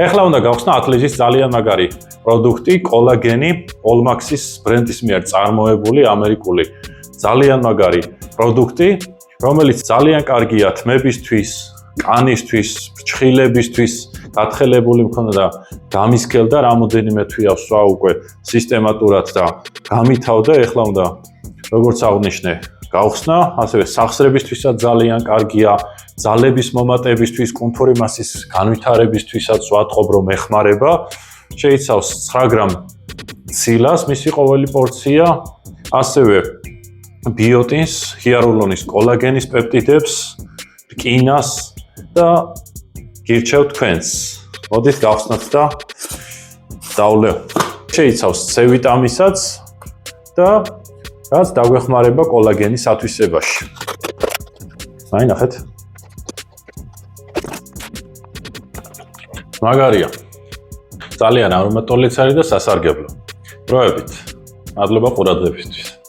ეხლა უნდა გავხსნა ათლეჯის ძალიან მაგარი პროდუქტი, კოლაგენი, Olmax-ის ბრენდის მიერ წარმოებული ამერიკული ძალიან მაგარი პროდუქტი, რომელიც ძალიან კარგია თმებისთვის, კანისთვის, ფრჩხილებისთვის, გათხელებული მქონდა და გამისქელდა რამოდენიმე თვეა სვა უკვე სისტემატურად და გამითავდა, ეხლა უნდა როგორც აღნიშნე, გავხსნა, ასევე სახსრებისთვისაც ძალიან კარგია, ძალების მომატებისთვის, კუნთური მასის განვითარებისთვისაც ვატყობ, რომ ეხმარება. შეიცავს 9 გრამ ცილას, მისი ყოველი პორცია, ასევე ბიოტინს, ჰიალურონის, კოლაგენის პეპტიდებს, რკინას და გირჩევთ თქვენს. მოდით გავხსნათ და დავლევ. შეიცავს C ვიტამინსაც და რაც დაგვეხმარება კოლაგენის ათვისებაში. აი ნახეთ. მაგარია. ძალიან არომატულიც არის და სასარგებლო. დროებით. მადლობა ყურადღებისთვის.